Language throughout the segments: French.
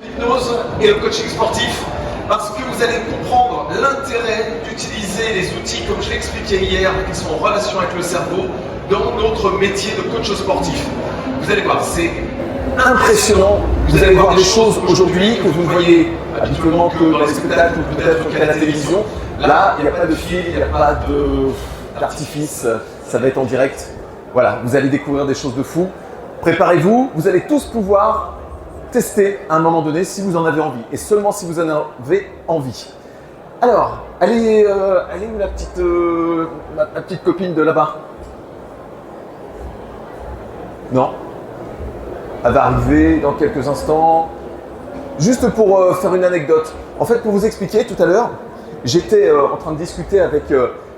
L'hypnose et le coaching sportif, parce que vous allez comprendre l'intérêt d'utiliser les outils, comme je l'ai expliqué hier, qui sont en relation avec le cerveau, dans notre métier de coach sportif. Vous allez voir, c'est impressionnant. Vous allez voir des choses aujourd'hui que vous ne voyez habituellement que dans les spectacles ou peut-être qu'à la télévision. Là, il n'y a pas de fil, il n'y a pas d'artifice, ça va être en direct. Voilà, vous allez découvrir des choses de fou. Préparez-vous, vous allez tous pouvoir tester à un moment donné si vous en avez envie, et seulement si vous en avez envie. Alors, elle est où ma petite copine de là-bas? Non? Elle va arriver dans quelques instants. Juste pour faire une anecdote, en fait pour vous expliquer, tout à l'heure, j'étais en train de discuter avec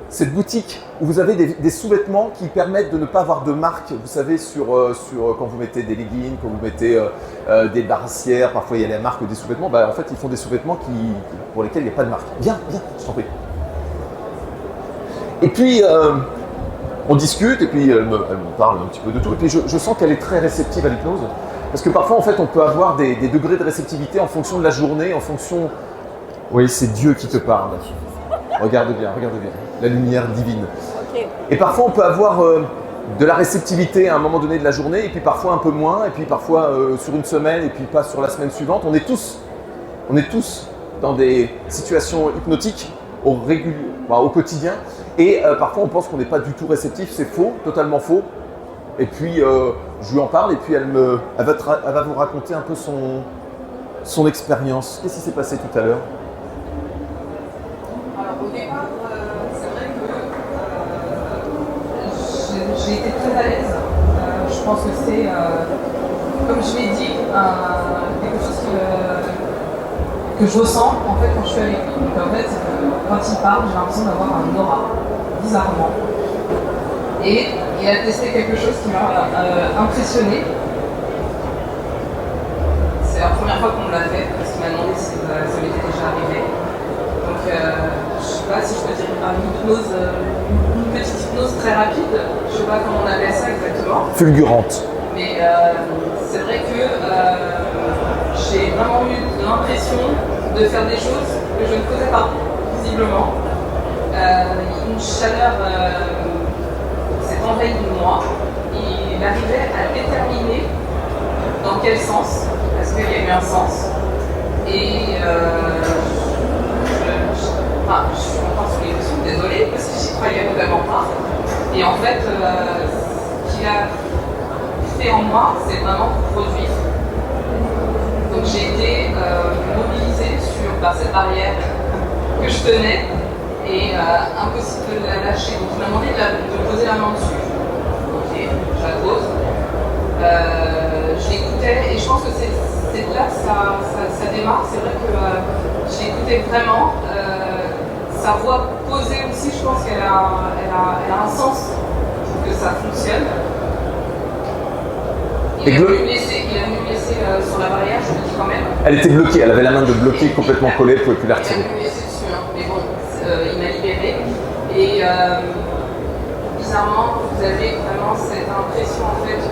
cette boutique où vous avez des sous-vêtements qui permettent de ne pas avoir de marque, vous savez, sur quand vous mettez des leggings, quand vous mettez des brassières, parfois il y a la marque des sous-vêtements, bah, en fait ils font des sous-vêtements pour lesquels il n'y a pas de marque. Viens, je t'en prie. Et puis on discute et puis elle me parle un petit peu de tout, et puis je sens qu'elle est très réceptive à l'hypnose, parce que parfois en fait on peut avoir des degrés de réceptivité en fonction de la journée, en fonction… Oui, c'est Dieu qui te parle. Regarde bien, la lumière divine. Okay. Et parfois, on peut avoir de la réceptivité à un moment donné de la journée, et puis parfois un peu moins, et puis parfois sur une semaine, et puis pas sur la semaine suivante. On est tous dans des situations hypnotiques au quotidien, et parfois on pense qu'on n'est pas du tout réceptif. C'est faux, totalement faux. Et puis, je lui en parle, et puis elle va vous raconter un peu son expérience. Qu'est-ce qui s'est passé tout à l'heure? Au départ, c'est vrai que j'ai été très à l'aise. Je pense que c'est, comme je l'ai dit, quelque chose que je ressens en fait quand je suis avec lui. Donc en fait, quand il parle, j'ai l'impression d'avoir un aura, bizarrement. Et il a testé quelque chose qui m'a impressionné. C'est la première fois qu'on me l'a fait, parce qu'il m'a demandé si ça m'était déjà arrivé. Donc, je ne sais pas si je peux dire une petite hypnose très rapide. Je ne sais pas comment on appelle ça exactement. Fulgurante. Mais c'est vrai que j'ai vraiment eu l'impression de faire des choses que je ne faisais pas, visiblement. Une chaleur s'est envahie de moi. Il arrivait à déterminer dans quel sens, parce qu'il y a eu un sens. Et je suis encore sur l'émotion, désolée, parce que j'y croyais vraiment pas. Et en fait, ce qu'il a fait en moi, c'est vraiment produire. Donc j'ai été mobilisée sur cette barrière que je tenais, et impossible de la lâcher. Donc il m'a demandé de poser la main dessus. Ok, je la pose. Je l'écoutais, et je pense que c'est là que ça démarre. C'est vrai que je l'écoutais vraiment. Sa voix posée aussi, je pense qu'elle a un sens pour que ça fonctionne. Il a voulu me laisser sur la barrière, je le dis quand même. Elle était bloquée, elle avait la main de bloquée complètement collée, elle ne pouvait plus la retirer. Il a voulu me laisser dessus, hein. Mais bon, il m'a libérée. Et bizarrement, vous avez vraiment cette impression en fait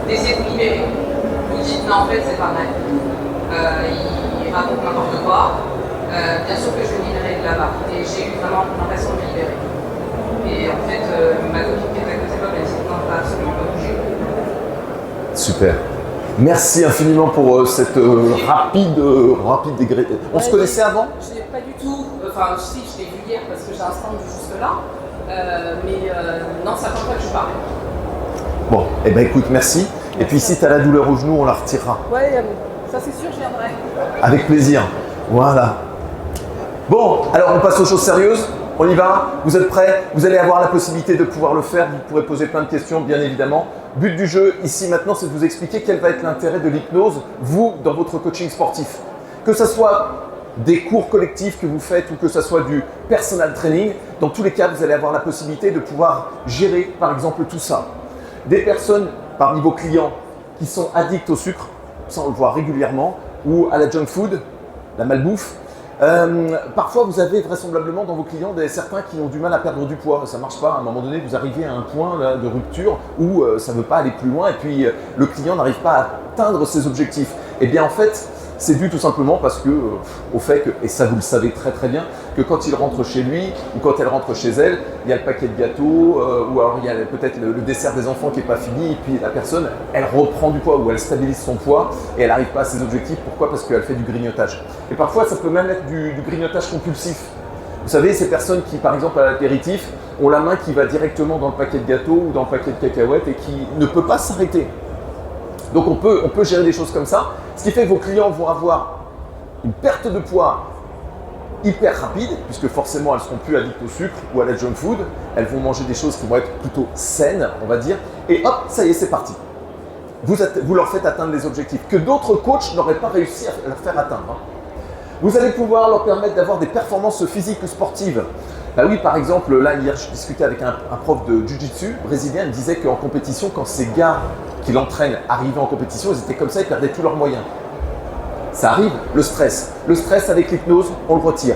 d'essayer de vous libérer. Vous dites non, en fait c'est pas vrai. Il raconte n'importe quoi. Bien sûr que je vais me libérer de là-bas. Et j'ai eu vraiment l'impression de me libérer. Et en fait, ma copine qui était à côté de moi m'a dit non, pas absolument pas bouger. Super. Merci infiniment pour cette rapide dégré. On se connaissait avant? Je n'ai pas du tout. Enfin, si, je l'ai vu hier parce que j'ai un stand juste là. Mais non, c'est la première fois que je parle. Bon, eh ben écoute, merci. Et puis si tu as la douleur au genou, on la retirera. Ouais, ça c'est sûr, je viendrai. Avec plaisir. Voilà. Bon, alors on passe aux choses sérieuses. On y va? Vous êtes prêts? Vous allez avoir la possibilité de pouvoir le faire. Vous pourrez poser plein de questions, bien évidemment. But du jeu, ici maintenant, c'est de vous expliquer quel va être l'intérêt de l'hypnose, vous, dans votre coaching sportif. Que ce soit des cours collectifs que vous faites ou que ce soit du personal training, dans tous les cas, vous allez avoir la possibilité de pouvoir gérer, par exemple, tout ça. Des personnes, parmi vos clients, qui sont addicts au sucre, ça on le voit régulièrement, ou à la junk food, la malbouffe, Parfois, vous avez vraisemblablement dans vos clients certains qui ont du mal à perdre du poids. Ça ne marche pas. À un moment donné, vous arrivez à un point là, de rupture où ça ne veut pas aller plus loin et puis le client n'arrive pas à atteindre ses objectifs. Eh bien, en fait, c'est dû tout simplement parce que, au fait que, et ça vous le savez très très bien, que quand il rentre chez lui ou quand elle rentre chez elle, il y a le paquet de gâteaux ou alors il y a peut-être le dessert des enfants qui n'est pas fini et puis la personne, elle reprend du poids ou elle stabilise son poids et elle n'arrive pas à ses objectifs. Pourquoi? Parce qu'elle fait du grignotage. Et parfois, ça peut même être du grignotage compulsif. Vous savez, ces personnes qui, par exemple, à l'apéritif, ont la main qui va directement dans le paquet de gâteaux ou dans le paquet de cacahuètes et qui ne peut pas s'arrêter. Donc on peut gérer des choses comme ça, ce qui fait que vos clients vont avoir une perte de poids hyper rapide, puisque forcément elles ne seront plus addictes au sucre ou à la junk food, elles vont manger des choses qui vont être plutôt saines, on va dire, et hop, ça y est, c'est parti. Vous leur faites atteindre les objectifs que d'autres coachs n'auraient pas réussi à leur faire atteindre. Vous allez pouvoir leur permettre d'avoir des performances physiques ou sportives. Bah oui, par exemple, là, hier, je discutais avec un prof de jiu-jitsu brésilien, il me disait qu'en compétition, quand ces gars qui l'entraînent arrivaient en compétition, ils étaient comme ça, ils perdaient tous leurs moyens. Ça arrive, le stress. Le stress avec l'hypnose, on le retire.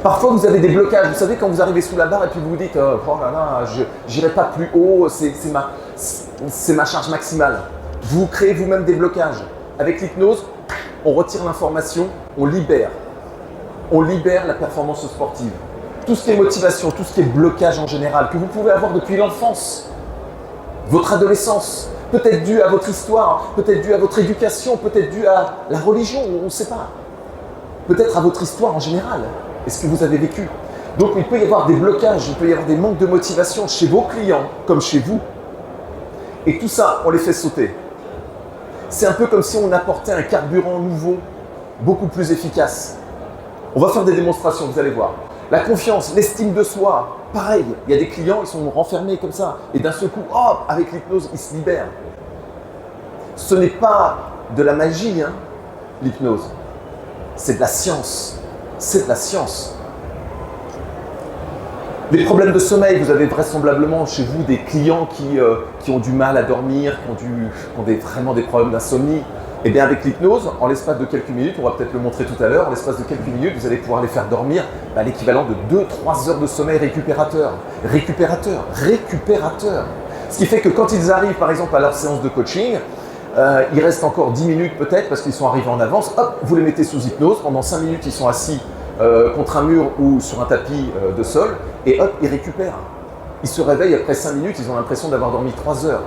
Parfois, vous avez des blocages. Vous savez, quand vous arrivez sous la barre et puis vous vous dites « Oh là là, je n'irai pas plus haut, c'est ma charge maximale ». Vous créez vous-même des blocages. Avec l'hypnose, on retire l'information, on libère. On libère la performance sportive. Tout ce qui est motivation, tout ce qui est blocage en général, que vous pouvez avoir depuis l'enfance, votre adolescence, peut-être dû à votre histoire, peut-être dû à votre éducation, peut-être dû à la religion, on ne sait pas. Peut-être à votre histoire en général, et ce que vous avez vécu. Donc il peut y avoir des blocages, il peut y avoir des manques de motivation chez vos clients comme chez vous. Et tout ça, on les fait sauter. C'est un peu comme si on apportait un carburant nouveau, beaucoup plus efficace. On va faire des démonstrations, vous allez voir. La confiance, l'estime de soi, pareil. Il y a des clients, ils sont renfermés comme ça. Et d'un seul coup, hop, avec l'hypnose, ils se libèrent. Ce n'est pas de la magie, hein, l'hypnose. C'est de la science. C'est de la science. Les problèmes de sommeil, vous avez vraisemblablement chez vous des clients qui ont du mal à dormir, qui ont vraiment des problèmes d'insomnie. Eh bien avec l'hypnose, en l'espace de quelques minutes, on va peut-être le montrer tout à l'heure, en l'espace de quelques minutes, vous allez pouvoir les faire dormir l'équivalent de 2-3 heures de sommeil récupérateur. Récupérateur. Ce qui fait que quand ils arrivent par exemple à leur séance de coaching, il reste encore 10 minutes peut-être parce qu'ils sont arrivés en avance, hop, vous les mettez sous hypnose, pendant 5 minutes ils sont assis contre un mur ou sur un tapis de sol et hop, ils récupèrent. Ils se réveillent après 5 minutes, ils ont l'impression d'avoir dormi 3 heures.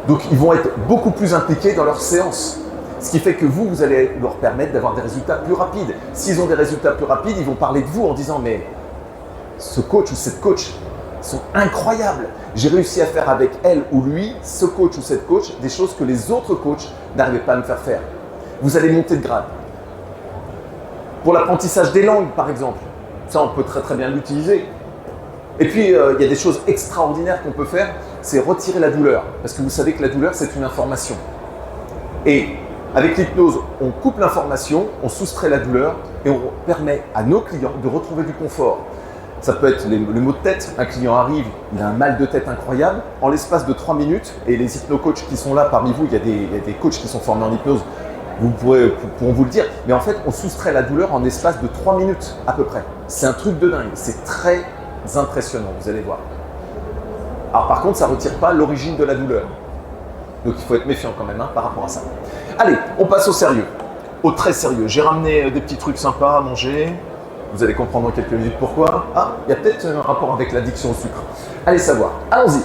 Donc ils vont être beaucoup plus impliqués dans leur séance. Ce qui fait que vous allez leur permettre d'avoir des résultats plus rapides. S'ils ont des résultats plus rapides, ils vont parler de vous en disant « Mais ce coach ou cette coach sont incroyables. J'ai réussi à faire avec elle ou lui, ce coach ou cette coach, des choses que les autres coachs n'arrivaient pas à me faire faire. » Vous allez monter de grade. Pour l'apprentissage des langues, par exemple, ça, on peut très très bien l'utiliser. Et puis, il y a des choses extraordinaires qu'on peut faire, c'est retirer la douleur. Parce que vous savez que la douleur, c'est une information. Et avec l'hypnose, on coupe l'information, on soustrait la douleur et on permet à nos clients de retrouver du confort. Ça peut être le mot de tête. Un client arrive, il a un mal de tête incroyable. En l'espace de 3 minutes, et les hypno-coachs qui sont là parmi vous, il y a des coachs qui sont formés en hypnose, pourront vous le dire. Mais en fait, on soustrait la douleur en l'espace de 3 minutes à peu près. C'est un truc de dingue. C'est très impressionnant, vous allez voir. Alors par contre, ça ne retire pas l'origine de la douleur. Donc il faut être méfiant quand même par rapport à ça. Allez, on passe au sérieux, au très sérieux. J'ai ramené des petits trucs sympas à manger. Vous allez comprendre dans quelques minutes pourquoi. Ah, il y a peut-être un rapport avec l'addiction au sucre. Allez savoir. Allons-y.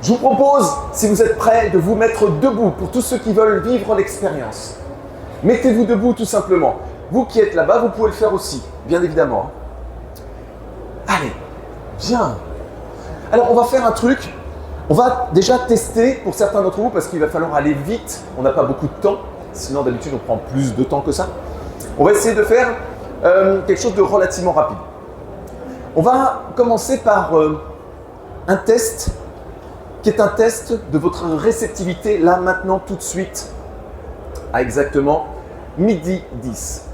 Je vous propose, si vous êtes prêts, de vous mettre debout pour tous ceux qui veulent vivre l'expérience. Mettez-vous debout tout simplement. Vous qui êtes là-bas, vous pouvez le faire aussi, bien évidemment. Allez, bien. Alors on va faire un truc. On va déjà tester pour certains d'entre vous parce qu'il va falloir aller vite. On n'a pas beaucoup de temps. Sinon, d'habitude, on prend plus de temps que ça. On va essayer de faire quelque chose de relativement rapide. On va commencer par un test qui est un test de votre réceptivité là, maintenant, tout de suite, à exactement midi 10.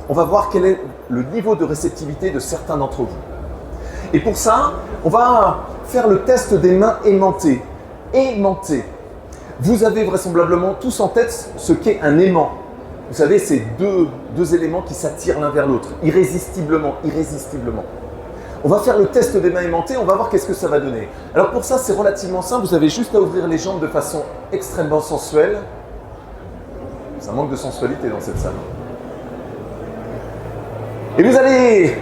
On va voir quel est le niveau de réceptivité de certains d'entre vous. Et pour ça, on va faire le test des mains aimantées. Aimantées. Vous avez vraisemblablement tous en tête ce qu'est un aimant. Vous savez, c'est deux éléments qui s'attirent l'un vers l'autre, irrésistiblement, irrésistiblement. On va faire le test des mains aimantées, on va voir qu'est-ce que ça va donner. Alors pour ça, c'est relativement simple, vous avez juste à ouvrir les jambes de façon extrêmement sensuelle. Ça manque de sensualité dans cette salle. Et vous allez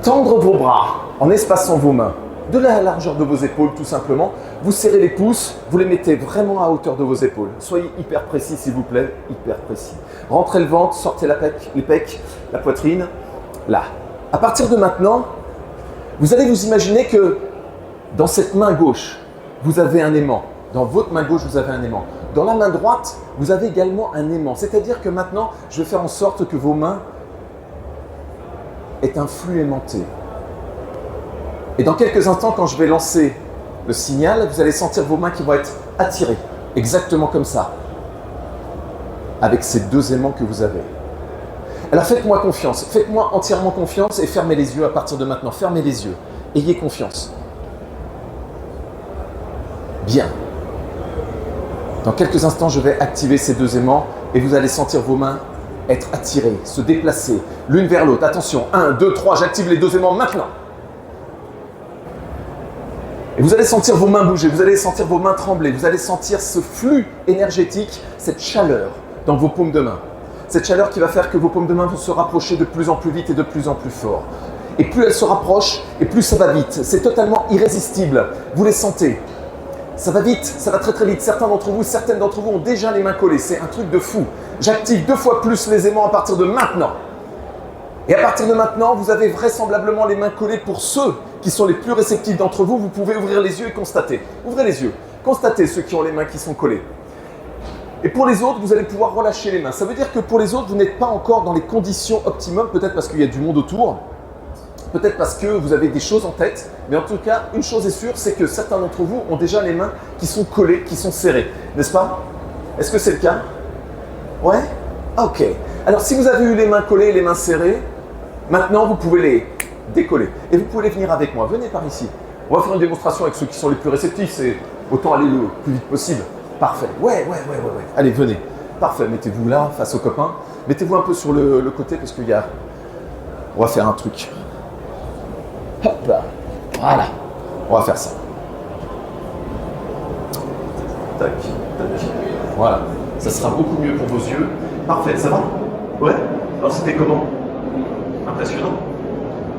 tendre vos bras en espaçant vos mains de la largeur de vos épaules tout simplement. Vous serrez les pouces, vous les mettez vraiment à hauteur de vos épaules. Soyez hyper précis s'il vous plaît, hyper précis. Rentrez le ventre, sortez les pecs, la poitrine, là. À partir de maintenant, vous allez vous imaginer que dans cette main gauche, vous avez un aimant. Dans votre main gauche, vous avez un aimant. Dans la main droite, vous avez également un aimant. C'est-à-dire que maintenant, je vais faire en sorte que vos mains aient un flux aimanté. Et dans quelques instants, quand je vais lancer le signal, vous allez sentir vos mains qui vont être attirées, exactement comme ça, avec ces deux aimants que vous avez. Alors faites-moi confiance, faites-moi entièrement confiance et fermez les yeux à partir de maintenant, fermez les yeux, ayez confiance. Bien. Dans quelques instants, je vais activer ces deux aimants et vous allez sentir vos mains être attirées, se déplacer l'une vers l'autre. Attention, 1, 2, 3, j'active les deux aimants maintenant. Et vous allez sentir vos mains bouger, vous allez sentir vos mains trembler, vous allez sentir ce flux énergétique, cette chaleur dans vos paumes de main. Cette chaleur qui va faire que vos paumes de main vont se rapprocher de plus en plus vite et de plus en plus fort. Et plus elles se rapprochent, et plus ça va vite. C'est totalement irrésistible. Vous les sentez. Ça va vite, ça va très très vite. Certaines d'entre vous ont déjà les mains collées. C'est un truc de fou. J'active 2 fois plus les aimants à partir de maintenant. Et à partir de maintenant, vous avez vraisemblablement les mains collées pour ceux qui sont les plus réceptifs d'entre vous. Vous pouvez ouvrir les yeux et constater. Ouvrez les yeux. Constatez ceux qui ont les mains qui sont collées. Et pour les autres, vous allez pouvoir relâcher les mains. Ça veut dire que pour les autres, vous n'êtes pas encore dans les conditions optimum, peut-être parce qu'il y a du monde autour, peut-être parce que vous avez des choses en tête, mais en tout cas, une chose est sûre, c'est que certains d'entre vous ont déjà les mains qui sont collées, qui sont serrées, n'est-ce pas? Est-ce que c'est le cas? Ouais? Ok. Alors si vous avez eu les mains collées, les mains serrées, maintenant vous pouvez les décoller. Et vous pouvez venir avec moi, venez par ici. On va faire une démonstration avec ceux qui sont les plus réceptifs, c'est autant aller le plus vite possible. Parfait. Ouais. Allez, venez. Parfait. Mettez-vous là, face aux copains. Mettez-vous un peu sur le côté parce qu'il y a... On va faire un truc. Hop là. Voilà. On va faire ça. Tac. Voilà. Ça sera beaucoup mieux pour vos yeux. Parfait. Ça va? Ouais. Alors c'était comment? Impressionnant.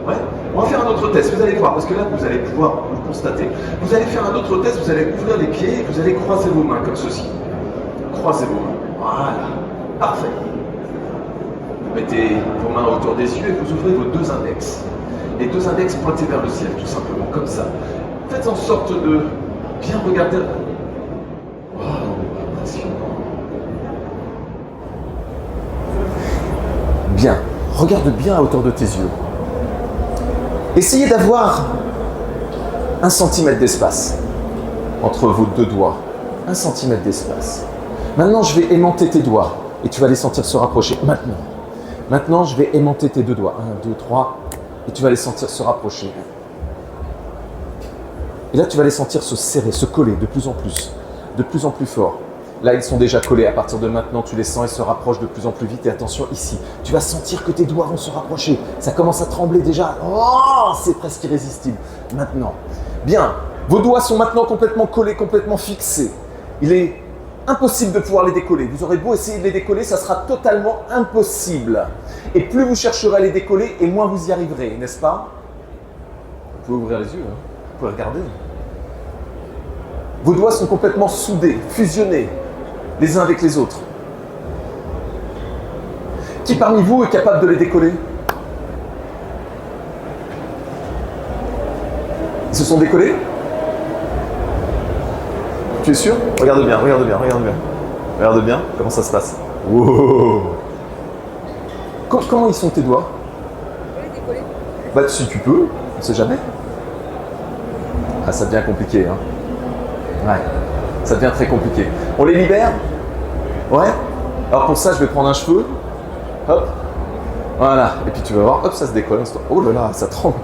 Ouais. On va faire un autre test, vous allez voir, parce que là, vous allez pouvoir le constater. Vous allez faire un autre test, vous allez ouvrir les pieds et vous allez croiser vos mains comme ceci. Croisez vos mains. Voilà. Parfait. Vous mettez vos mains autour des yeux et vous ouvrez vos deux index. Les deux index pointés vers le ciel, tout simplement, comme ça. Faites en sorte de bien regarder. Wow, impressionnant. Bien. Regarde bien à hauteur de tes yeux. Essayez d'avoir 1 cm d'espace entre vos deux doigts. 1 cm d'espace. Maintenant, je vais aimanter tes doigts et tu vas les sentir se rapprocher. Maintenant, je vais aimanter tes deux doigts. 1, 2, 3 et tu vas les sentir se rapprocher. Et là, tu vas les sentir se serrer, se coller de plus en plus fort. Là, ils sont déjà collés. À partir de maintenant, tu les sens, ils se rapprochent de plus en plus vite. Et attention, ici, tu vas sentir que tes doigts vont se rapprocher. Ça commence à trembler déjà. Oh, c'est presque irrésistible. Maintenant. Bien, vos doigts sont maintenant complètement collés, complètement fixés. Il est impossible de pouvoir les décoller. Vous aurez beau essayer de les décoller, ça sera totalement impossible. Et plus vous chercherez à les décoller, et moins vous y arriverez, n'est-ce pas? Vous pouvez ouvrir les yeux, hein. Vous pouvez regarder. Vos doigts sont complètement soudés, fusionnés, les uns avec les autres. Qui parmi vous est capable de les décoller? Ils se sont décollés? Tu es sûr? Regarde bien. Regarde bien comment ça se passe. Wow. Comment ils sont tes doigts? Décollés. Bah si tu peux, on ne sait jamais. Ah, ça devient compliqué, hein. Ouais, ça devient très compliqué. On les libère? Ouais. Alors pour ça, je vais prendre un cheveu. Hop. Voilà. Et puis tu vas voir, hop, ça se décolle. Oh là là, ça tremble.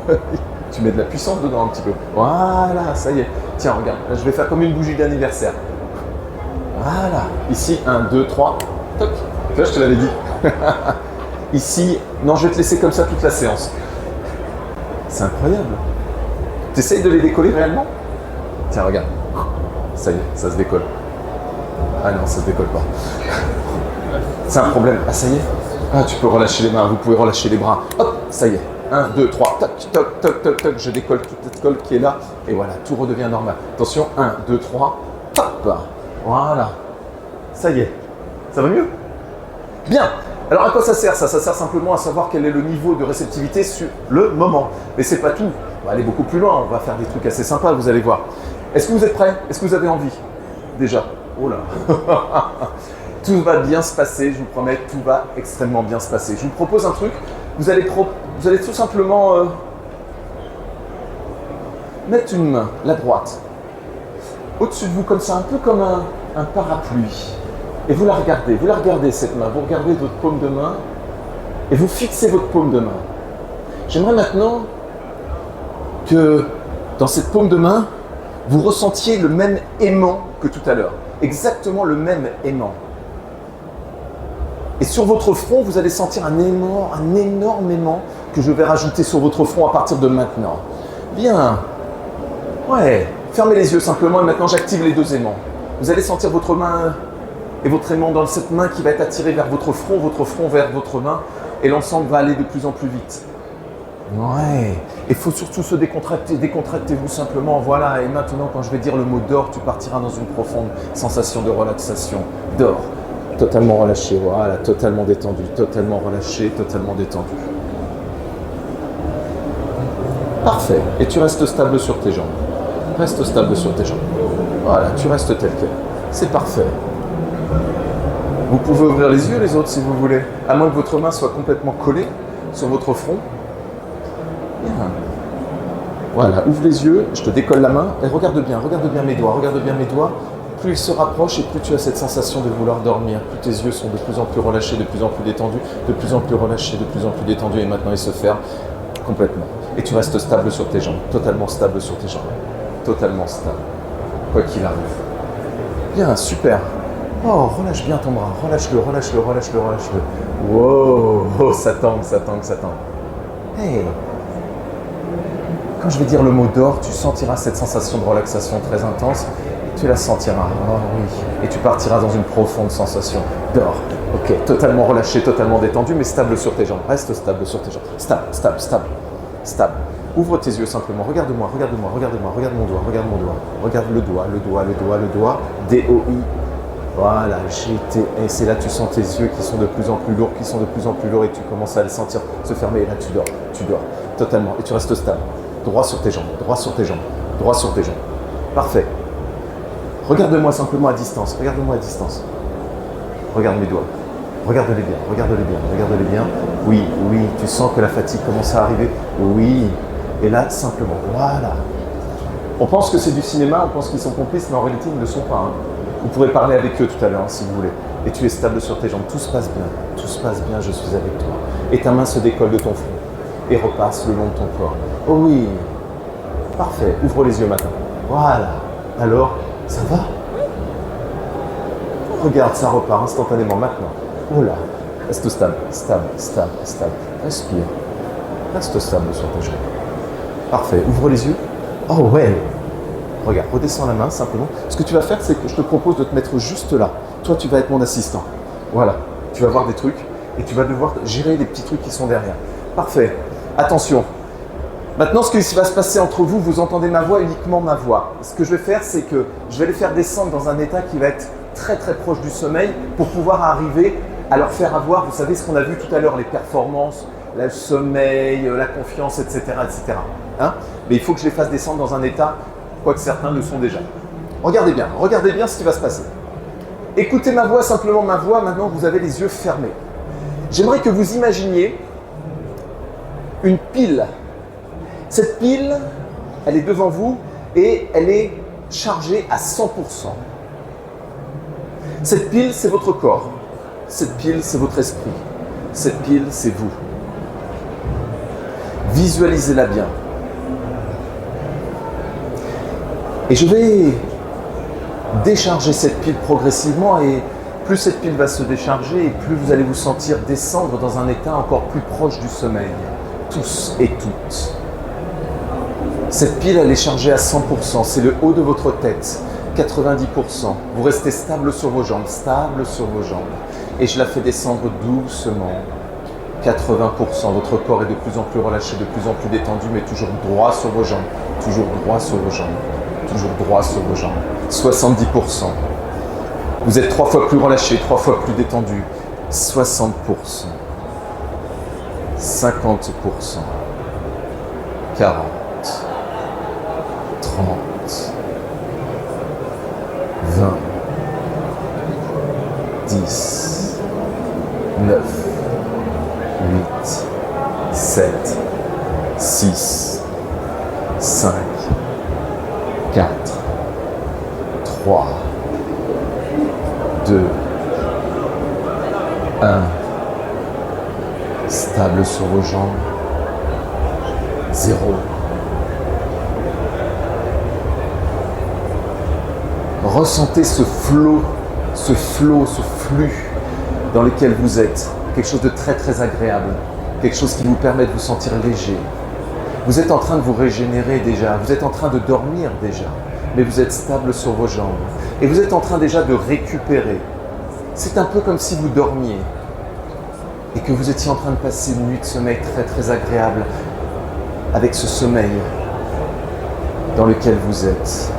Tu mets de la puissance dedans un petit peu. Voilà, ça y est. Tiens, regarde. Là, je vais faire comme une bougie d'anniversaire. Voilà. Ici, 1, 2, 3. Toc. Tu vois, je te l'avais dit. Ici, non, je vais te laisser comme ça toute la séance. C'est incroyable. Tu essayes de les décoller réellement? Tiens, regarde. Ça y est, ça se décolle. Ah non, ça se décolle pas. C'est un problème. Ah, ça y est. Ah, tu peux relâcher les mains, vous pouvez relâcher les bras. Hop, ça y est. 1, 2, 3, toc, toc, toc, toc, toc. Je décolle toute cette colle qui est là. Et voilà, tout redevient normal. Attention, 1, 2, 3. Hop. Voilà. Ça y est. Ça va mieux? Bien. Alors à quoi ça sert ça? Ça sert simplement à savoir quel est le niveau de réceptivité sur le moment. Mais c'est pas tout. On va aller beaucoup plus loin. On va faire des trucs assez sympas, vous allez voir. Est-ce que vous êtes prêts? Est-ce que vous avez envie? Déjà. Oh là. Tout va bien se passer, je vous promets, tout va extrêmement bien se passer. Je vous propose un truc. Vous allez tout simplement mettre une main, la droite, au-dessus de vous comme ça, un peu comme un parapluie. Et vous la regardez cette main, vous regardez votre paume de main et vous fixez votre paume de main. J'aimerais maintenant que dans cette paume de main, vous ressentiez le même aimant que tout à l'heure. Exactement le même aimant. Et sur votre front, vous allez sentir un énorme aimant que je vais rajouter sur votre front à partir de maintenant. Bien. Ouais. Fermez les yeux simplement et maintenant j'active les deux aimants. Vous allez sentir votre main et votre aimant dans cette main qui va être attiré vers votre front vers votre main et l'ensemble va aller de plus en plus vite. Ouais. Il faut surtout se décontracter. Décontractez-vous simplement. Voilà. Et maintenant, quand je vais dire le mot dors, tu partiras dans une profonde sensation de relaxation. Dors. Totalement relâché. Voilà. Totalement détendu. Totalement relâché. Totalement détendu. Parfait. Et tu restes stable sur tes jambes. Reste stable sur tes jambes. Voilà. Tu restes tel quel. C'est parfait. Vous pouvez ouvrir les yeux les autres si vous voulez. À moins que votre main soit complètement collée sur votre front. Bien. Voilà, ouvre les yeux, je te décolle la main et regarde bien mes doigts, Plus ils se rapprochent et plus tu as cette sensation de vouloir dormir. Plus tes yeux sont de plus en plus relâchés, de plus en plus détendus, de plus en plus relâchés, de plus en plus détendus et maintenant ils se ferment complètement. Et tu restes stable sur tes jambes, totalement stable sur tes jambes, totalement stable, quoi qu'il arrive. Bien, super. Oh, relâche bien ton bras, relâche-le. Wow, oh, ça tangue. Hey. Quand je vais dire le mot dors, tu sentiras cette sensation de relaxation très intense. Et tu la sentiras, oh oui. Et tu partiras dans une profonde sensation. Dors. Ok, totalement relâché, totalement détendu, mais stable sur tes jambes. Reste stable sur tes jambes. Stable. Ouvre tes yeux simplement. Regarde-moi. Regarde mon doigt. Regarde le doigt. D-O-I. Voilà, et c'est là que tu sens tes yeux qui sont de plus en plus lourds, et tu commences à les sentir se fermer, et là tu dors, totalement, et tu restes stable, droit sur tes jambes. Parfait. Regarde-moi simplement à distance, regarde mes doigts, regarde-les bien, oui, tu sens que la fatigue commence à arriver, oui, et là simplement, voilà. On pense que c'est du cinéma, on pense qu'ils sont complices, mais en réalité ils ne le sont pas. Vous pourrez parler avec eux tout à l'heure si vous voulez. Et tu es stable sur tes jambes. Tout se passe bien, je suis avec toi. Et ta main se décolle de ton front et repasse le long de ton corps. Oh oui. Parfait. Ouvre les yeux maintenant. Voilà. Alors, ça va? Regarde, ça repart instantanément maintenant. Oh là. Reste stable. Respire. Reste stable sur tes jambes. Parfait. Ouvre les yeux. Oh ouais. Regarde, redescends la main simplement. Ce que tu vas faire, c'est que je te propose de te mettre juste là. Toi, tu vas être mon assistant. Voilà. Tu vas voir des trucs et tu vas devoir gérer les petits trucs qui sont derrière. Parfait. Attention. Maintenant, ce qui va se passer entre vous, vous entendez ma voix, uniquement ma voix. Ce que je vais faire, c'est que je vais les faire descendre dans un état qui va être très très proche du sommeil pour pouvoir arriver à leur faire avoir, vous savez, ce qu'on a vu tout à l'heure, les performances, le sommeil, la confiance, etc. Hein? Mais il faut que je les fasse descendre dans un état, quoique certains le sont déjà. Regardez bien ce qui va se passer. Écoutez ma voix, simplement ma voix, maintenant que vous avez les yeux fermés. J'aimerais que vous imaginiez une pile. Cette pile, elle est devant vous et elle est chargée à 100%. Cette pile, c'est votre corps. Cette pile, c'est votre esprit. Cette pile, c'est vous. Visualisez-la bien. Et je vais décharger cette pile progressivement et plus cette pile va se décharger et plus vous allez vous sentir descendre dans un état encore plus proche du sommeil. Tous et toutes. Cette pile, elle est chargée à 100%, c'est le haut de votre tête, 90%. Vous restez stable sur vos jambes, Et je la fais descendre doucement, 80%. Votre corps est de plus en plus relâché, de plus en plus détendu, mais toujours droit sur vos jambes, toujours droit sur vos jambes, toujours droit sur vos jambes. 70%. Vous êtes 3 fois plus relâché, 3 fois plus détendu, 60%. 50%. 40. 30, 20, 10, 9, 8, 7, 6, 5, 4, 3, 2, 1. Stable sur vos jambes. 0. Ressentez ce flot, ce flux dans lequel vous êtes. Quelque chose de très très agréable. Quelque chose qui vous permet de vous sentir léger. Vous êtes en train de vous régénérer déjà. Vous êtes en train de dormir déjà. Mais vous êtes stable sur vos jambes. Et vous êtes en train déjà de récupérer. C'est un peu comme si vous dormiez. Et que vous étiez en train de passer une nuit de sommeil très très agréable. Avec ce sommeil dans lequel vous êtes.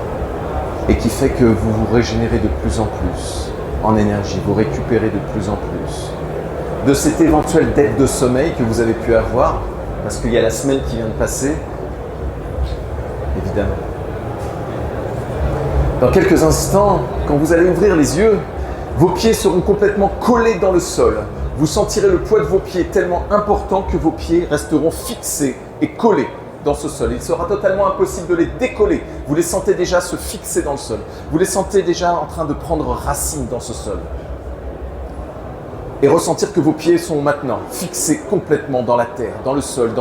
Et qui fait que vous vous régénérez de plus en plus en énergie, vous récupérez de plus en plus. De cette éventuelle dette de sommeil que vous avez pu avoir, parce qu'il y a la semaine qui vient de passer, évidemment. Dans quelques instants, quand vous allez ouvrir les yeux, vos pieds seront complètement collés dans le sol. Vous sentirez le poids de vos pieds tellement important que vos pieds resteront fixés et collés dans ce sol. Il sera totalement impossible de les décoller. Vous les sentez déjà se fixer dans le sol. Vous les sentez déjà en train de prendre racine dans ce sol. Et ressentir que vos pieds sont maintenant fixés complètement dans la terre, dans le sol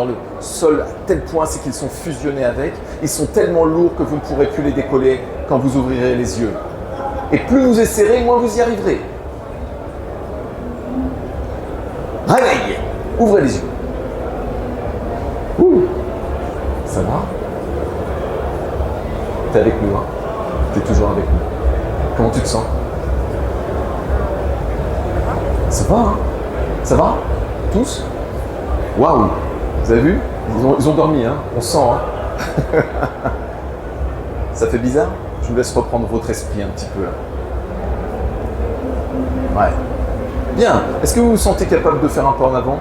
à tel point c'est qu'ils sont fusionnés avec. Ils sont tellement lourds que vous ne pourrez plus les décoller quand vous ouvrirez les yeux. Et plus vous essaierez, moins vous y arriverez. Réveil! Ouvrez les yeux. Ouh. Ça va? T'es avec nous, hein? T'es toujours avec nous. Comment tu te sens? Ça va, hein? Ça va? Tous? Waouh! Vous avez vu? Ils ont dormi, hein? On sent, hein? Ça fait bizarre? Je vous laisse reprendre votre esprit un petit peu. Ouais. Bien. Est-ce que vous vous sentez capable de faire un pas en avant?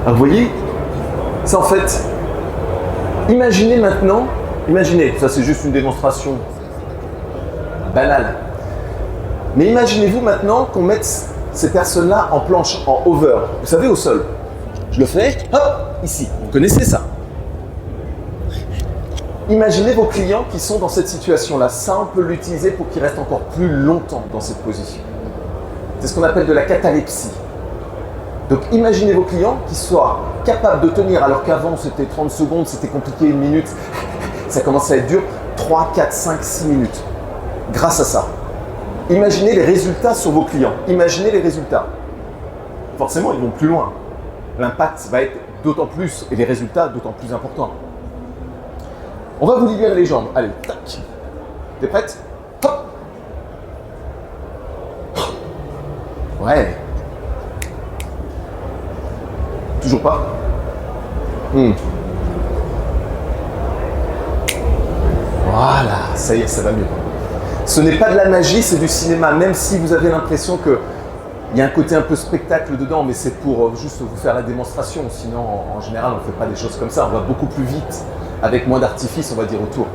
Alors vous voyez, c'est en fait, imaginez maintenant, ça c'est juste une démonstration banale, mais imaginez-vous maintenant qu'on mette ces personnes-là en planche, en hover, vous savez, au sol. Je le fais, hop, ici, vous connaissez ça. Imaginez vos clients qui sont dans cette situation-là, ça on peut l'utiliser pour qu'ils restent encore plus longtemps dans cette position. C'est ce qu'on appelle de la catalepsie. Donc imaginez vos clients qui soient capables de tenir, alors qu'avant c'était 30 secondes, c'était compliqué, 1 minute, ça commence à être dur, 3, 4, 5, 6 minutes. Grâce à ça. Imaginez les résultats sur vos clients, imaginez les résultats. Forcément, ils vont plus loin. L'impact va être d'autant plus, et les résultats d'autant plus importants. On va vous libérer les jambes. Allez, tac. T'es prête? Hop. Ouais. Toujours pas? Voilà, ça y est, ça va mieux. Ce n'est pas de la magie, c'est du cinéma, même si vous avez l'impression qu'il y a un côté un peu spectacle dedans, mais c'est pour juste vous faire la démonstration. Sinon, en général, on ne fait pas des choses comme ça. On va beaucoup plus vite, avec moins d'artifice, on va dire, autour.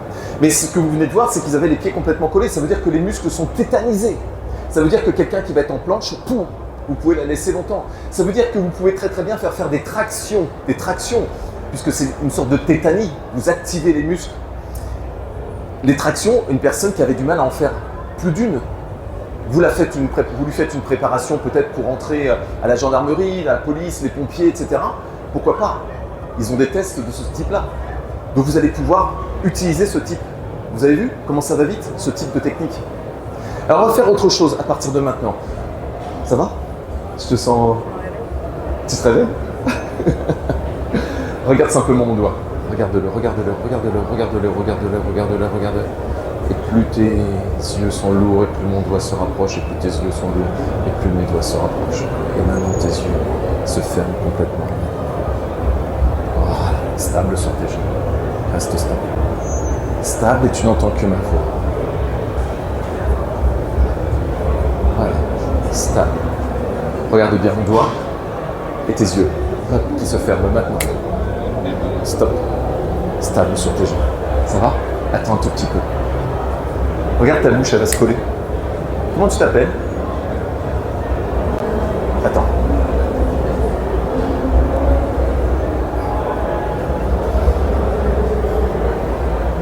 Mais ce que vous venez de voir, c'est qu'ils avaient les pieds complètement collés. Ça veut dire que les muscles sont tétanisés. Ça veut dire que quelqu'un qui va être en planche, poum, vous pouvez la laisser longtemps. Ça veut dire que vous pouvez très très bien faire des tractions puisque c'est une sorte de tétanie. Vous activez les muscles. Les tractions, une personne qui avait du mal à en faire plus d'une, vous lui faites une préparation peut-être pour entrer à la gendarmerie, la police, les pompiers, etc. Pourquoi pas? Ils ont des tests de ce type-là. Donc vous allez pouvoir utiliser ce type. Vous avez vu comment ça va vite, ce type de technique? Alors on va faire autre chose à partir de maintenant. Ça va? Je te sens... Tu te réveilles? Regarde simplement mon doigt. Regarde-le, regarde-le, regarde-le, regarde-le, regarde-le, regarde-le, regarde-le. Et plus tes yeux sont lourds, et plus mon doigt se rapproche, et plus tes yeux sont lourds, et plus mes doigts se rapprochent. Et maintenant tes yeux se ferment complètement. Voilà, stable sur tes genoux. Reste stable. Stable et tu n'entends que ma voix. Voilà, stable. Regarde bien mon doigt et tes yeux qui se ferment maintenant. Stop. Stable sur tes genoux. Ça va? Attends un tout petit peu. Regarde ta bouche, elle va se coller. Comment tu t'appelles? Attends.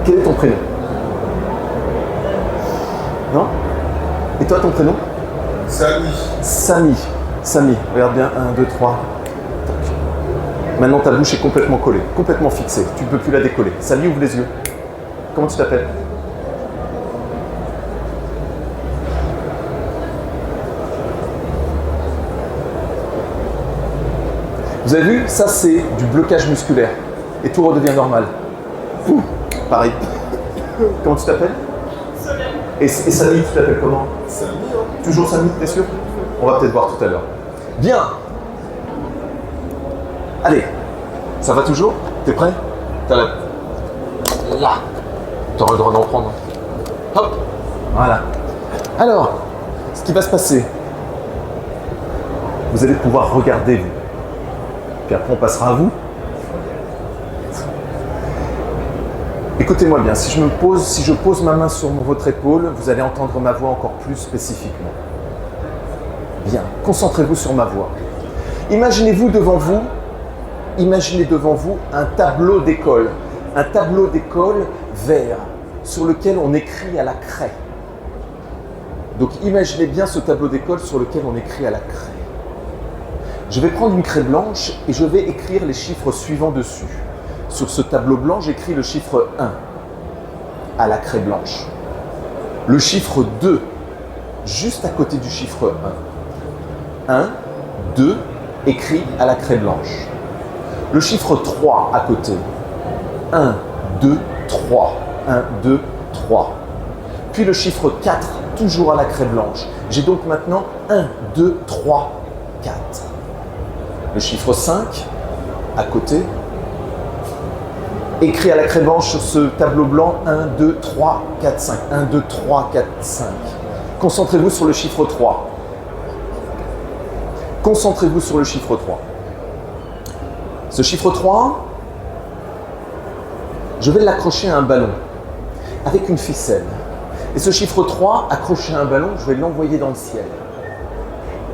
Quel est ton prénom? Non? Et toi, ton prénom? Samy. Samy. Samy. Regarde bien. 1, 2, 3. Maintenant, ta bouche est complètement collée, complètement fixée. Tu ne peux plus la décoller. Samy, ouvre les yeux. Comment tu t'appelles? Vous avez vu? Ça, c'est du blocage musculaire. Et tout redevient normal. Ouh, pareil. Comment tu t'appelles? Samy. Et Samy, tu t'appelles comment? Samy, Toujours Samy, t'es sûr? On va peut-être voir tout à l'heure. Bien. Allez. Ça va toujours? T'es prêt? T'as la... Là. T'auras le droit d'en prendre. Hop. Voilà. Alors, ce qui va se passer, vous allez pouvoir regarder, vous. Puis après, on passera à vous. Écoutez-moi bien, si je pose ma main sur votre épaule, vous allez entendre ma voix encore plus spécifiquement. Bien, concentrez-vous sur ma voix. Imaginez devant vous un tableau d'école vert sur lequel on écrit à la craie. Donc imaginez bien ce tableau d'école sur lequel on écrit à la craie. Je vais prendre une craie blanche et je vais écrire les chiffres suivants dessus. Sur ce tableau blanc, j'écris le chiffre 1 à la craie blanche. Le chiffre 2, juste à côté du chiffre 1. 1, 2, écrit à la craie blanche. Le chiffre 3 à côté. 1, 2, 3. 1, 2, 3. Puis le chiffre 4, toujours à la craie blanche. J'ai donc maintenant 1, 2, 3, 4. Le chiffre 5, à côté, écrit à la craie blanche sur ce tableau blanc, 1, 2, 3, 4, 5. 1, 2, 3, 4, 5. Concentrez-vous sur le chiffre 3. Concentrez-vous sur le chiffre 3. Ce chiffre 3, je vais l'accrocher à un ballon avec une ficelle. Et ce chiffre 3, accroché à un ballon, je vais l'envoyer dans le ciel.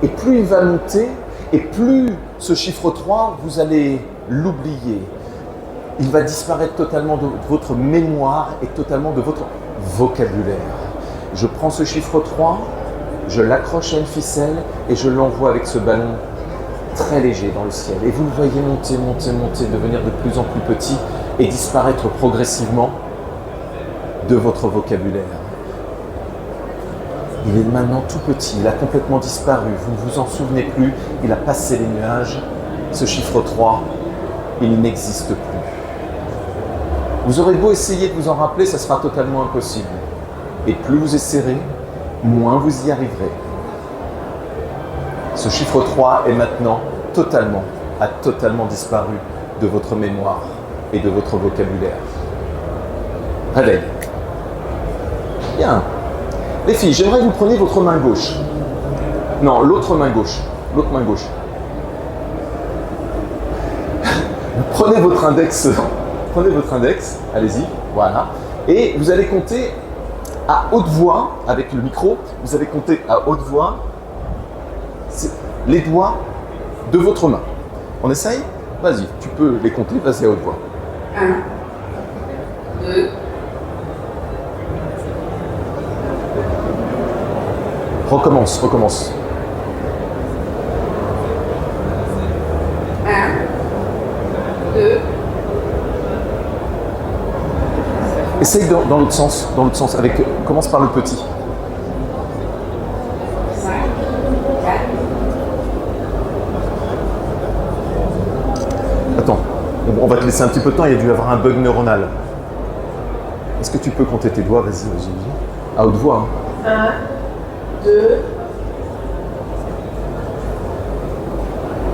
Et plus il va monter, et plus ce chiffre 3, vous allez l'oublier. Il va disparaître totalement de votre mémoire et totalement de votre vocabulaire. Je prends ce chiffre 3, je l'accroche à une ficelle et je l'envoie avec ce ballon très léger dans le ciel. Et vous le voyez monter, monter, monter, devenir de plus en plus petit et disparaître progressivement de votre vocabulaire. Il est maintenant tout petit, il a complètement disparu, vous ne vous en souvenez plus, il a passé les nuages. Ce chiffre 3, il n'existe plus. Vous aurez beau essayer de vous en rappeler, ça sera totalement impossible. Et plus vous essaierez, moins vous y arriverez. Ce chiffre 3 est maintenant a totalement disparu de votre mémoire et de votre vocabulaire. Réveil. Bien. Les filles, j'aimerais que vous preniez votre main gauche. Non, l'autre main gauche. L'autre main gauche. Prenez votre index. Prenez votre index. Allez-y. Voilà. Et vous allez compter à haute voix, avec le micro, vous allez compter à haute voix les doigts de votre main. On essaye? Vas-y, tu peux les compter, vas-y à haute voix. 1, 2, Recommence, recommence. 1, 2, Essaye dans l'autre sens, commence par le petit. 5, 4, Attends, on va te laisser un petit peu de temps, il y a dû y avoir un bug neuronal. Est-ce que tu peux compter tes doigts? Vas-y, vas-y. À haute voix. Hein. 1, 2,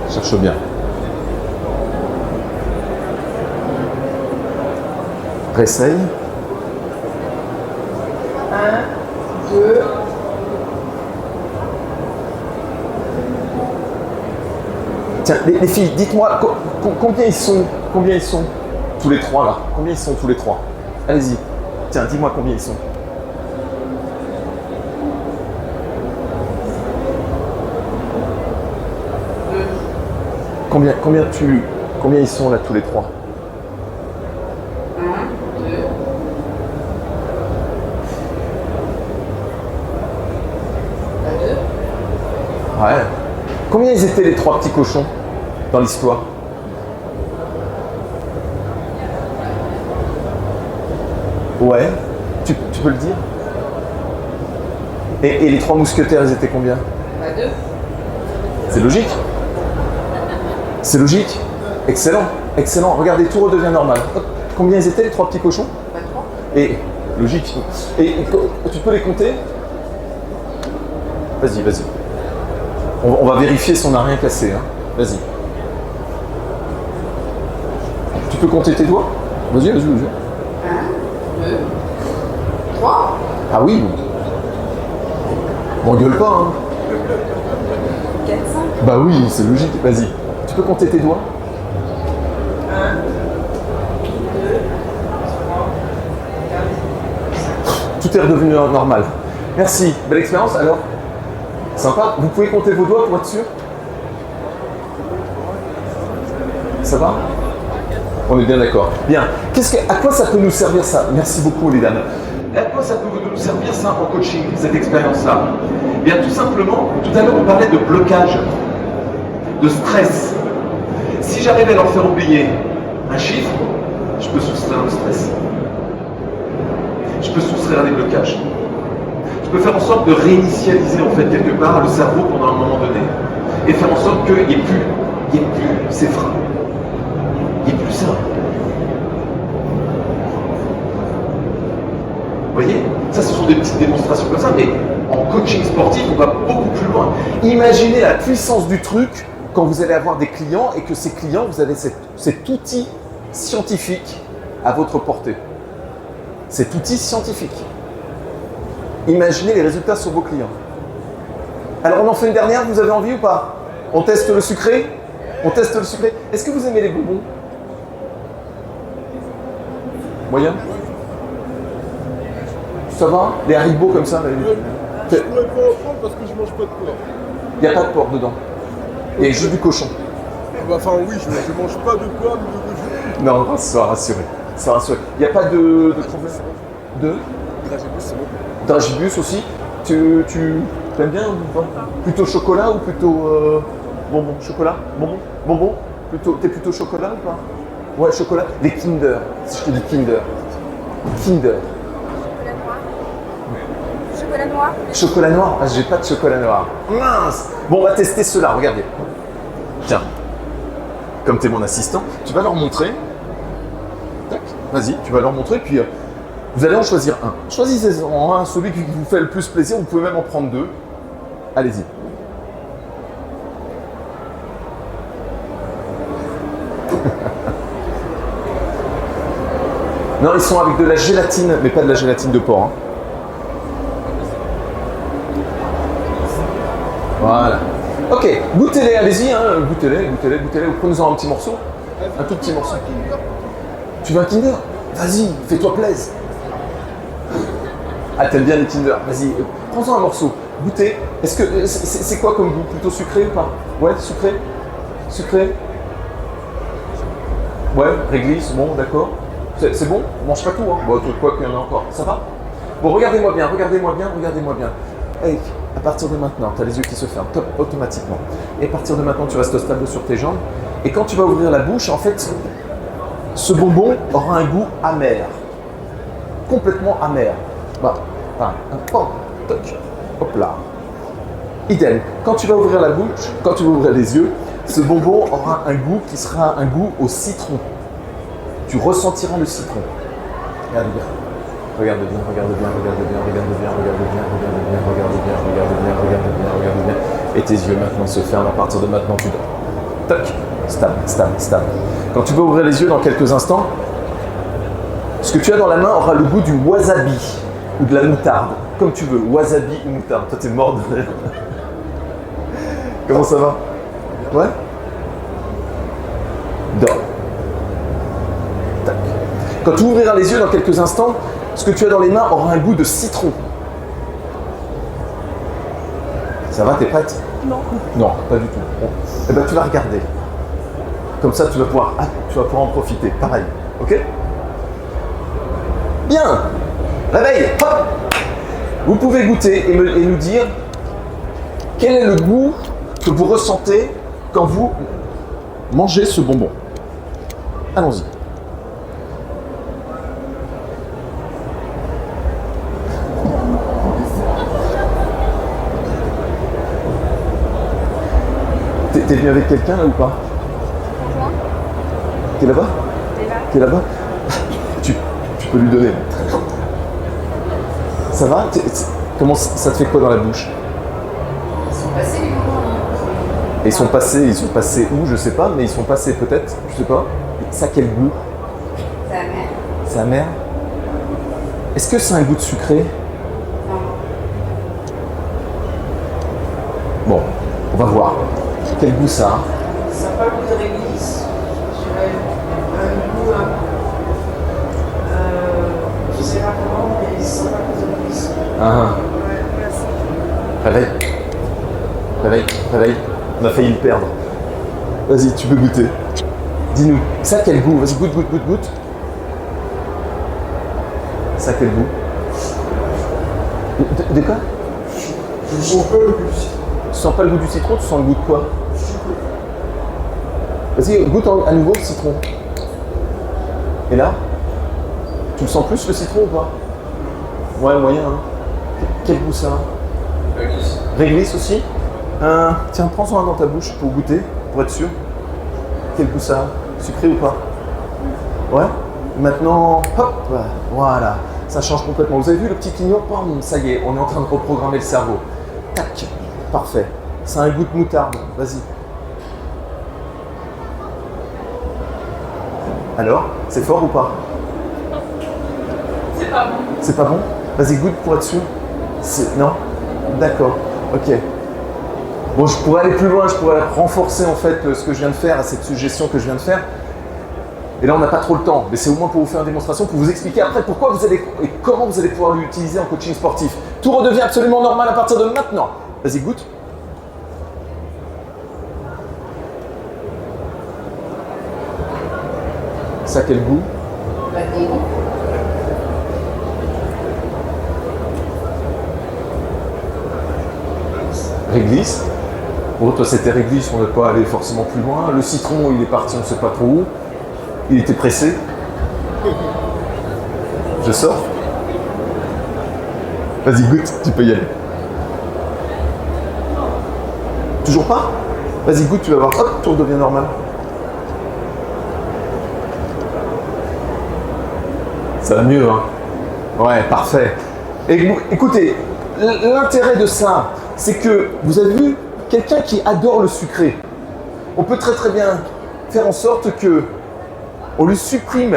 Cherche bien. Réessaye. 1, 2, Tiens, les filles, dites-moi combien ils sont? Combien ils sont? Tous les trois là. Combien ils sont tous les trois? Allez-y. Tiens, dis-moi combien ils sont. 2, Combien ils sont là tous les trois? 1, 2, 2. Ouais. Combien ils étaient les trois petits cochons dans l'histoire? Ouais. Tu peux le dire? Et les trois mousquetaires, ils étaient combien? 2. C'est logique. C'est logique. Excellent. Excellent. Regardez, tout redevient normal. Hop. Combien ils étaient les trois petits cochons? 3. Et logique. Et tu peux les compter? Vas-y, vas-y. On va vérifier si on n'a rien cassé. Hein. Vas-y. Tu peux compter tes doigts? Vas-y, vas-y, vas-y. 1, 2, 3. Ah oui. Bon, gueule pas, hein. 4, 5. Bah oui, c'est logique. Vas-y. Tu peux compter tes doigts? 1, 2, 3, 4. Tout est redevenu normal. Merci. Belle expérience. Alors, sympa. Vous pouvez compter vos doigts pour être sûr? Ça va? On est bien d'accord. Bien. À quoi ça peut nous servir ça? Merci beaucoup les dames. À quoi ça peut nous servir ça en coaching, cette expérience-là? Bien tout simplement, tout à l'heure on parlait de blocage, de stress. Si j'arrive à leur faire oublier un chiffre, je peux soustraire le stress. Je peux soustraire les blocages. Je peux faire en sorte de réinitialiser en fait quelque part le cerveau pendant un moment donné. Et faire en sorte qu'il n'y ait plus ces freins. Il n'y ait plus ça. Vous voyez? Ça, ce sont des petites démonstrations comme ça, mais en coaching sportif, on va beaucoup plus loin. Imaginez la puissance du truc quand vous allez avoir des clients et que ces clients, vous avez cet outil scientifique à votre portée. Cet outil scientifique. Imaginez les résultats sur vos clients. Alors, on en fait une dernière, vous avez envie ou pas? On teste le sucré? On teste le sucré. Est-ce que vous aimez les bonbons? Moyen? Ça va? Les haribots comme ça? Je pourrais pas en prendre parce que je mange pas de porc. Il n'y a pas de porc dedans. Il y a juste du cochon. Enfin oui, je mange pas de porc ni de cochon. Non, sois rassuré. Sois rassuré. Il n'y a pas de problème. De Dragibus, c'est bon. Dragibus aussi. Tu aimes bien ou pas? Plutôt chocolat ou plutôt bonbon? Chocolat? Bonbon? Bonbon? T'es plutôt chocolat ou pas? Ouais, chocolat. Les Kinder. Si je te dis Kinder. Kinder. Chocolat noir. Chocolat noir? Ah, j'ai pas de chocolat noir. Mince! Bon, on va tester cela, regardez. Tiens, comme tu es mon assistant, tu vas leur montrer. Tac, vas-y, tu vas leur montrer, puis vous allez en choisir un. Choisissez-en un, celui qui vous fait le plus plaisir, vous pouvez même en prendre deux. Allez-y. Non, ils sont avec de la gélatine, mais pas de la gélatine de porc. Hein. Voilà. Ok, goûtez-les, allez-y, hein, goûtez-les, ou prenez-en un petit morceau. Un tout petit morceau. Tu veux un Kinder? Vas-y, fais-toi plaisir. Ah, t'aimes bien les Kinder? Vas-y, prends-en un morceau. Goûtez. Est-ce que c'est quoi comme goût? Plutôt sucré ou pas? Ouais, sucré? Sucré? Ouais, réglisse, bon, d'accord. C'est bon? On mange pas tout, hein. Bon, quoi qu'il y en a encore. Ça va? Bon, regardez-moi bien, regardez-moi bien, regardez-moi bien. Hey, à partir de maintenant, tu as les yeux qui se ferment automatiquement. Et à partir de maintenant, tu restes stable sur tes jambes. Et quand tu vas ouvrir la bouche, en fait, ce bonbon aura un goût amer. Complètement amer. Bah, toc, hop là. Idem. Quand tu vas ouvrir la bouche, quand tu vas ouvrir les yeux, ce bonbon aura un goût qui sera un goût au citron. Tu ressentiras le citron. Regarde bien. Regarde bien, regarde bien, regarde bien, regarde bien, regarde bien, regarde bien, regarde bien, regarde bien, regarde bien, regarde bien. Et tes yeux maintenant se ferment. À partir de maintenant, tu dors. Toc, stable. Quand tu vas ouvrir les yeux dans quelques instants, ce que tu as dans la main aura le goût du wasabi ou de la moutarde. Comme tu veux, wasabi ou moutarde. Toi, t'es mort de rire. Comment ça va? Ouais? Dors. Tac. Quand tu ouvriras les yeux dans quelques instants, ce que tu as dans les mains aura un goût de citron. Ça va, t'es prête? Non. Non, pas du tout. Bon. Eh ben, tu vas regarder. Comme ça, tu vas pouvoir en profiter. Pareil. Ok? Bien. Réveil. Hop. Vous pouvez goûter et nous dire quel est le goût que vous ressentez quand vous mangez ce bonbon. Allons-y. T'es venu avec quelqu'un là ou pas? Qui est là-bas? Qui est là-bas? Tu peux lui donner. Ça va? Comment ça te fait quoi dans la bouche? Ils sont passés les moments. Et ils sont passés où? Je sais pas, mais ils sont passés peut-être, je sais pas. Ça a quel goût? C'est amer. C'est amer? Est-ce que c'est un goût de sucré? Non. Bon, on va voir. Quel goût ça a? Ça n'a pas le goût de réglisse. Je dirais un goût, je ne sais pas comment, mais ça n'a pas le goût de réglisse. Ah, Ouais, réveille. Réveille. On a failli le perdre. Vas-y, tu peux goûter. Dis-nous, ça a quel goût? Vas-y, goûte. Ça a quel goût? De quoi? Je sens pas le goût du citron. Tu sens pas le goût du citron, tu sens le goût de quoi? Vas-y, goûte à nouveau le citron. Et là? Tu le sens plus le citron ou pas? Ouais, moyen, hein. Quel goût ça a? Réglisse aussi? Tiens, prends-en un dans ta bouche pour goûter, pour être sûr. Quel goût ça a? Sucré ou pas? Ouais? Maintenant, hop, voilà. Ça change complètement. Vous avez vu le petit clignon? Pam, ça y est, on est en train de reprogrammer le cerveau. Tac, parfait. Ça a un goût de moutarde. Vas-y. Alors, c'est fort ou pas? C'est pas bon. C'est pas bon? Vas-y, goûte pour être sûr. Non? D'accord, ok. Bon, je pourrais aller plus loin, je pourrais renforcer en fait ce que je viens de faire, cette suggestion que je viens de faire. Et là, on n'a pas trop le temps, mais c'est au moins pour vous faire une démonstration, pour vous expliquer après pourquoi vous allez et comment vous allez pouvoir l'utiliser en coaching sportif. Tout redevient absolument normal à partir de maintenant. Vas-y, goûte. Ça a quel goût? Vanille. Réglisse. Bon, toi c'était réglisse, on n'est pas allé forcément plus loin. Le citron, il est parti, on ne sait pas trop où. Il était pressé. Je sors. Vas-y, goûte, tu peux y aller. Toujours pas? Vas-y, goûte, tu vas voir. Hop, tout redevient normal. Ça va mieux, hein? Ouais, parfait. Et écoutez, l'intérêt de ça, c'est que vous avez vu quelqu'un qui adore le sucré. On peut très très bien faire en sorte que on lui supprime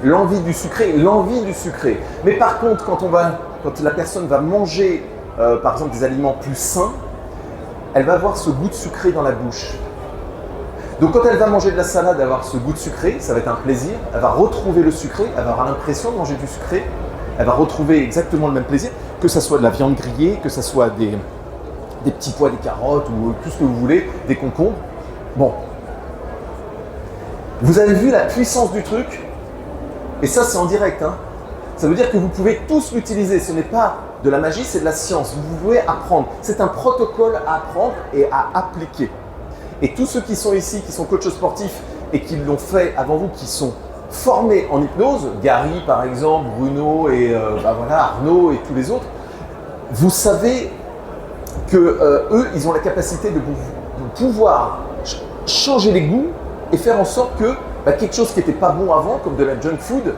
l'envie du sucré. Mais par contre, quand la personne va manger, par exemple, des aliments plus sains, elle va avoir ce goût de sucré dans la bouche. Donc quand elle va manger de la salade et avoir ce goût de sucré, ça va être un plaisir. Elle va retrouver le sucré, elle va avoir l'impression de manger du sucré. Elle va retrouver exactement le même plaisir, que ça soit de la viande grillée, que ça soit des petits pois, des carottes ou tout ce que vous voulez, des concombres. Bon. Vous avez vu la puissance du truc? Et ça, c'est en direct. Hein. Ça veut dire que vous pouvez tous l'utiliser. Ce n'est pas de la magie, c'est de la science. Vous pouvez apprendre. C'est un protocole à apprendre et à appliquer. Et tous ceux qui sont ici, qui sont coachs sportifs et qui l'ont fait avant vous, qui sont formés en hypnose, Gary par exemple, Bruno et Arnaud et tous les autres, vous savez que eux, ils ont la capacité de pouvoir changer les goûts et faire en sorte que quelque chose qui n'était pas bon avant, comme de la junk food,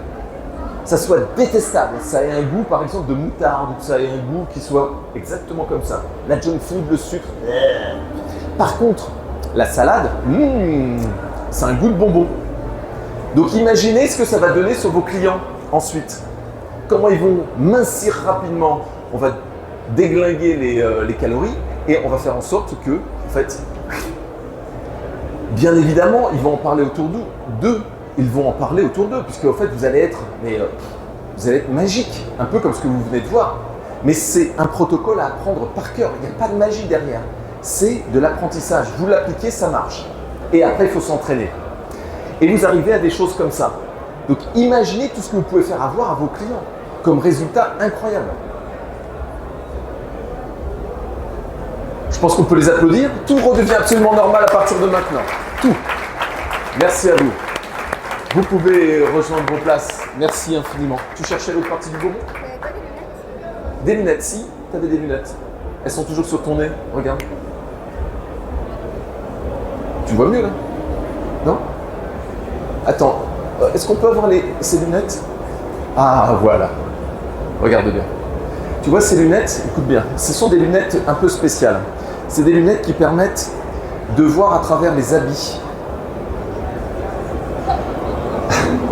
ça soit détestable. Ça ait un goût, par exemple, de moutarde, ou ça ait un goût qui soit exactement comme ça. La junk food, le sucre. Par contre, la salade, c'est un goût de bonbon. Donc imaginez ce que ça va donner sur vos clients ensuite. Comment ils vont mincir rapidement. On va déglinguer les calories et on va faire en sorte que, en fait, bien évidemment, ils vont en parler autour d'eux. Ils vont en parler autour d'eux, puisque en fait, vous allez être magique, un peu comme ce que vous venez de voir. Mais c'est un protocole à apprendre par cœur. Il n'y a pas de magie derrière. C'est de l'apprentissage. Vous l'appliquez, ça marche. Et après, il faut s'entraîner. Et vous arrivez à des choses comme ça. Donc, imaginez tout ce que vous pouvez faire avoir à vos clients comme résultat incroyable. Je pense qu'on peut les applaudir. Tout redevient absolument normal à partir de maintenant. Tout. Merci à vous. Vous pouvez rejoindre vos places. Merci infiniment. Tu cherchais l'autre partie du bonbon? Pas des lunettes. Des lunettes, si. Tu avais des lunettes. Elles sont toujours sur ton nez. Regarde. Tu vois mieux là? Non? Attends. Est-ce qu'on peut avoir ces lunettes? Ah, voilà. Regarde bien. Tu vois ces lunettes? Écoute bien. Ce sont des lunettes un peu spéciales. C'est des lunettes qui permettent de voir à travers les habits.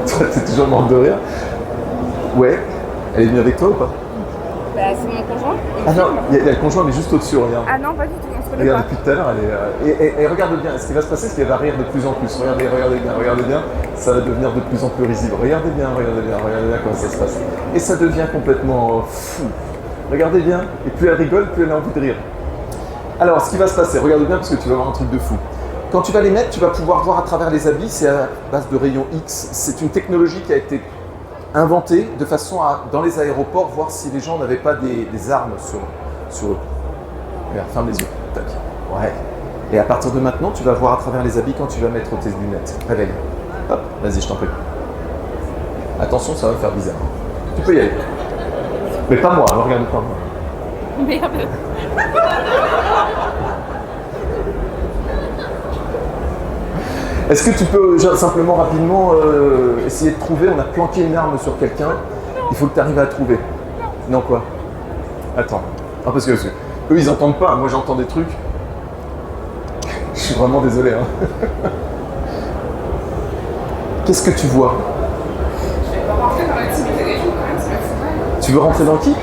Toi, t'es toujours morte de rire. Ouais. Elle est venue avec toi ou pas? Bah, c'est mon conjoint. Ah non, il y a le conjoint, mais juste au-dessus, regarde. Ah non, pas du tout, on se connaît Regarde, pas. depuis tout à l'heure, elle est. Et regarde bien, ce qui va se passer, c'est qu'elle va rire de plus en plus. Regardez bien, ça va devenir de plus en plus risible. Regardez bien comment ça se passe. Et ça devient complètement fou. Regardez bien, et plus elle rigole, plus elle a envie de rire. Alors, ce qui va se passer, regarde bien parce que tu vas voir un truc de fou. Quand tu vas les mettre, tu vas pouvoir voir à travers les habits, c'est à base de rayons X. C'est une technologie qui a été inventée de façon à, dans les aéroports, voir si les gens n'avaient pas des armes sur eux. Regarde, ferme les yeux. Tac. Ouais. Et à partir de maintenant, tu vas voir à travers les habits quand tu vas mettre tes lunettes. Réveille. Hop, vas-y, je t'en prie. Attention, ça va faire bizarre. Tu peux y aller. Mais pas moi, alors regarde pas moi. Merde. Est-ce que tu peux simplement rapidement essayer de trouver, on a planqué une arme sur quelqu'un, il faut que tu arrives à la trouver. Non quoi? Attends. Ah parce que eux ils entendent pas, moi j'entends des trucs. Je suis vraiment désolé. Hein. Qu'est-ce que tu vois? Je vais pas rentrer dans l'intimité des gens quand même, c'est pas fou. Tu veux rentrer dans qui?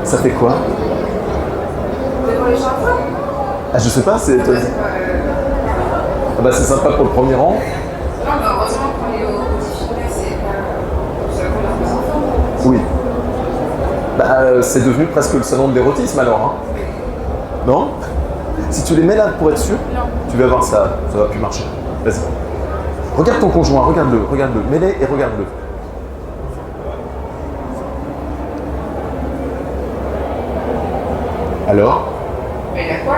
Ça fait quoi? Devant les gens. Ah je sais pas, c'est... Ah bah c'est sympa pour le premier rang. Non, mais heureusement qu'on est au petit filet, c'est la première fois. Oui. Bah c'est devenu presque le salon de l'érotisme alors. Hein. Non? Si tu les mets là pour être sûr, tu vas voir ça va plus marcher. Vas-y. Regarde ton conjoint, regarde-le. Mets-les et regarde-le. Alors? Mais il a quoi?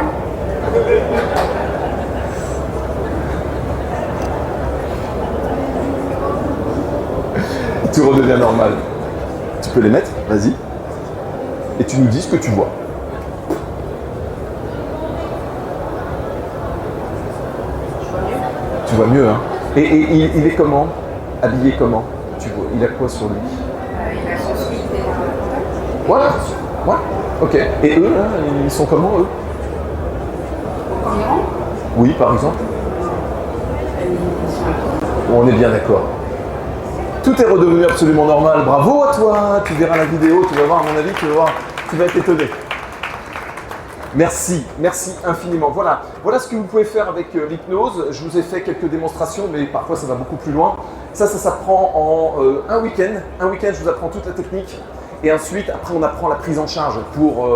Tout redevient normal. Tu peux les mettre, vas-y. Et tu nous dis ce que tu vois. Tu vois mieux, hein. Et il est comment? Habillé comment? Tu vois, il a quoi sur lui? Il a son sweat et Voilà. Ouais. Ok. Et eux, là, ils sont comment, eux? comment? Oui, par exemple. On est bien d'accord. Tout est redevenu absolument normal. Bravo à toi. Tu verras la vidéo, tu vas voir, à mon avis, tu vas être étonné. Merci infiniment. Voilà ce que vous pouvez faire avec l'hypnose. Je vous ai fait quelques démonstrations, mais parfois ça va beaucoup plus loin. Ça s'apprend en un week-end. Un week-end, je vous apprends toute la technique. Et ensuite, après, on apprend la prise en charge pour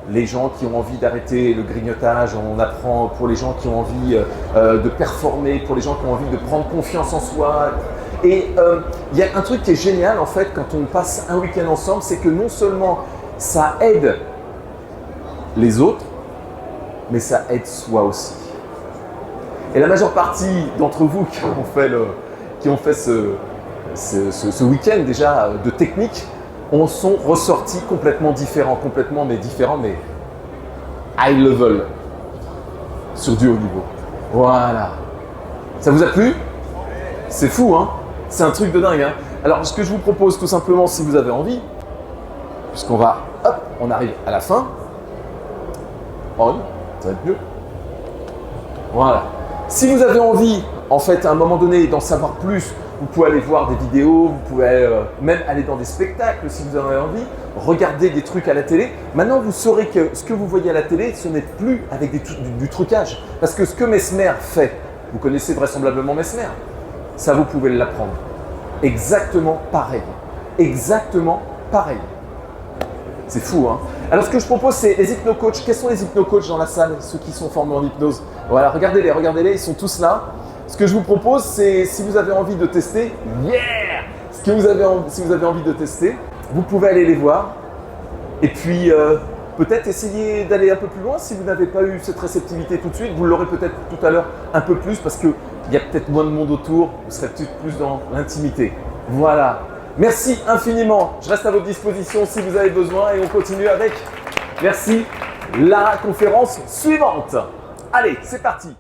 les gens qui ont envie d'arrêter le grignotage, on apprend pour les gens qui ont envie de performer, pour les gens qui ont envie de prendre confiance en soi. Et il y a un truc qui est génial en fait quand on passe un week-end ensemble, c'est que non seulement ça aide les autres, mais ça aide soi aussi. Et la majeure partie d'entre vous qui ont fait ce week-end déjà de technique, on sont ressortis complètement différents, mais high level, sur du haut niveau. Voilà. Ça vous a plu? C'est fou, hein? C'est un truc de dingue, hein? Alors, ce que je vous propose tout simplement, si vous avez envie, puisqu'on va, hop, on arrive à la fin. On, ça va être mieux. Voilà. Si vous avez envie, en fait, à un moment donné, d'en savoir plus, vous pouvez aller voir des vidéos, vous pouvez même aller dans des spectacles si vous en avez envie, regarder des trucs à la télé. Maintenant, vous saurez que ce que vous voyez à la télé, ce n'est plus avec du trucage. Parce que ce que Mesmer fait, vous connaissez vraisemblablement Mesmer, ça vous pouvez l'apprendre. Exactement pareil. Exactement pareil. C'est fou, hein? Alors, ce que je propose, c'est les hypno-coachs. Quels sont les hypno-coachs dans la salle, ceux qui sont formés en hypnose? Voilà, regardez-les, ils sont tous là. Ce que je vous propose, c'est si vous avez envie de tester, si vous avez envie de tester, vous pouvez aller les voir. Et puis, peut-être essayer d'aller un peu plus loin si vous n'avez pas eu cette réceptivité tout de suite. Vous l'aurez peut-être tout à l'heure un peu plus parce qu'il y a peut-être moins de monde autour. Vous serez peut-être plus dans l'intimité. Voilà. Merci infiniment. Je reste à votre disposition si vous avez besoin et on continue avec, merci, la conférence suivante. Allez, c'est parti.